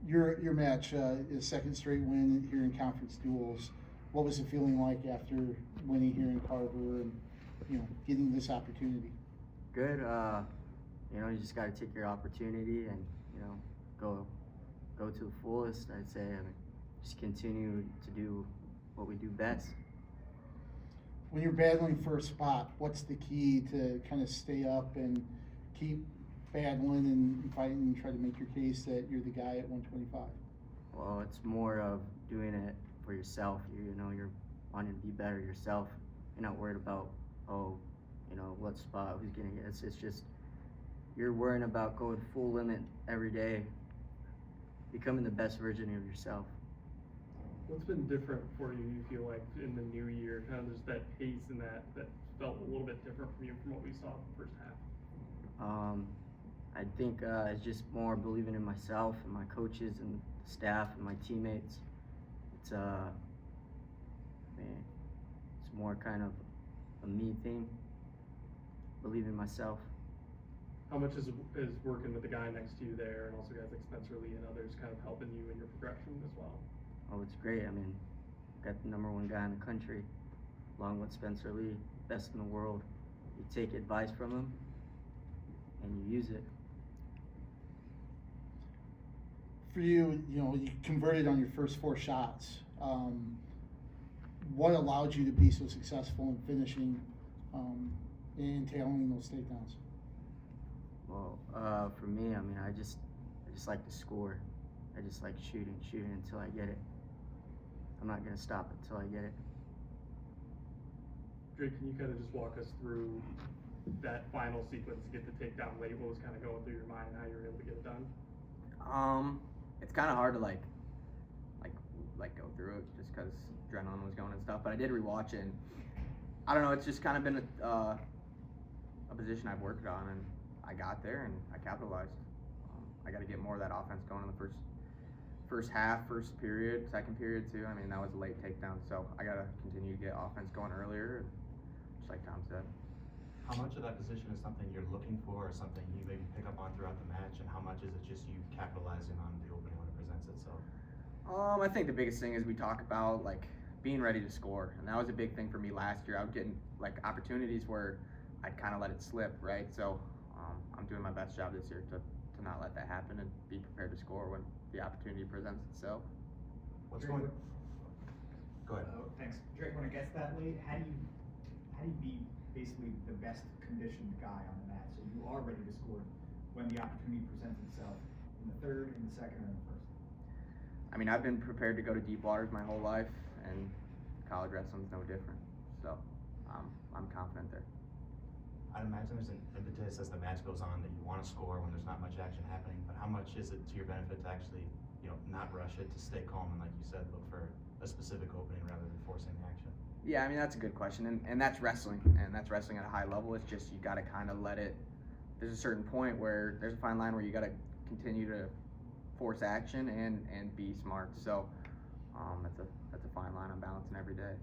Your match is second straight win here in conference duels. What was it feeling like after winning here in Carver and getting this opportunity? Good. You just got to take your opportunity and go to the fullest. I'd say, just continue to do what we do best. When you're battling for a spot, what's the key to kind of stay up and keep battling and fighting and try to make your case that you're the guy at 125? Well, it's more of doing it for yourself. You're wanting to be better yourself. You're not worried about what spot, who's gonna get. It's just you're worrying about going full limit every day, becoming the best version of yourself. What's been different for you, you feel like, in the new year? Kind of just that pace and that felt a little bit different from you from what we saw in the first half? I think it's just more believing in myself and my coaches and staff and my teammates. It's more kind of a me thing, believing in myself. How much is working with the guy next to you there, and also guys like Spencer Lee and others, kind of helping you in your progression as well? Oh, it's great. Got the #1 guy in the country, along with Spencer Lee, best in the world. You take advice from him, and you use it. For you, you converted on your first 4 shots. What allowed you to be so successful in finishing and tailing those takedowns? Well, for me, I just like to score. I just like shooting until I get it. I'm not gonna stop until I get it. Drake, can you kind of just walk us through that final sequence to get the takedown late? What was kind of going through your mind, how you were able to get it done? It's kind of hard to like go through it just because adrenaline was going and stuff. But I did rewatch it, and I don't know. It's just kind of been a position I've worked on, and I got there and I capitalized. I got to get more of that offense going in the first half, first period, second period too. That was a late takedown, so I got to continue to get offense going earlier, just like Tom said. How much of that position is something you're looking for or something you maybe pick up on throughout the match, and how much is it just you capitalizing on the opening when it presents itself? I think the biggest thing is we talk about being ready to score, and that was a big thing for me last year. I would get opportunities where I'd kind of let it slip, right? So I'm doing my best job this year to not let that happen and be prepared to score when the opportunity presents itself. What's going on? Go ahead. Thanks. Drake, when it gets that late, how do you be basically the best conditioned guy on the mat so you are ready to score when the opportunity presents itself in the third, in the second, or in the first? I've been prepared to go to deep waters my whole life, and college wrestling's no different. So I'm confident there. I'd imagine there's an impetus as the match goes on that you want to score when there's not much action happening, but how much is it to your benefit to actually, not rush it, to stay calm and, like you said, look for a specific opening rather than forcing the action? Yeah, that's a good question, and that's wrestling, and that's wrestling at a high level. It's just you got to kind of let it. There's a certain point where there's a fine line where you got to continue to force action and be smart. So that's a fine line I'm balancing every day.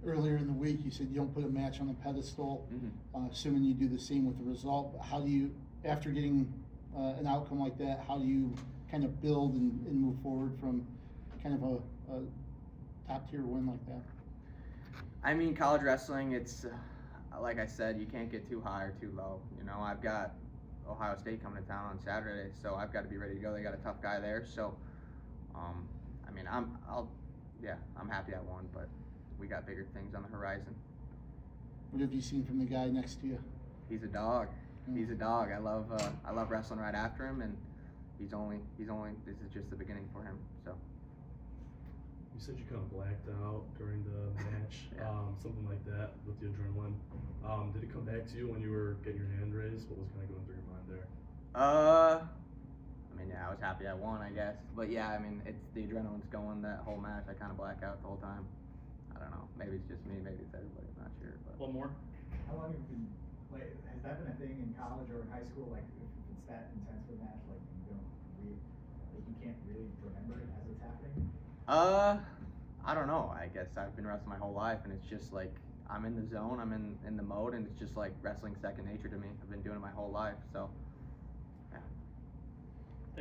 Earlier in the week, you said you don't put a match on a pedestal, Mm-hmm. Assuming you do the same with the result. But how do you, after getting an outcome like that, how do you kind of build and move forward from kind of a top-tier win like that? College wrestling, it's like I said, you can't get too high or too low. I've got Ohio State coming to town on Saturday, so I've got to be ready to go. They got a tough guy there, so I'm happy I won, but we got bigger things on the horizon. What have you seen from the guy next to you? He's a dog. He's a dog. I love wrestling right after him, and he's only. This is just the beginning for him. So. You said you kind of blacked out during the match, Yeah. Something like that with the adrenaline. Did it come back to you when you were getting your hand raised? What was kind of going through your mind there? I was happy I won, I guess. But yeah, it's the adrenaline's going that whole match. I kind of black out the whole time. I don't know. Maybe it's just me. Maybe it's everybody. I'm not sure. But. One more. How long have you been, has that been a thing in college or in high school? If it's that intense of a match, you can't really remember it as it's happening? I don't know. I guess I've been wrestling my whole life, and it's just I'm in the zone. I'm in the mode, and it's just wrestling's second nature to me. I've been doing it my whole life, so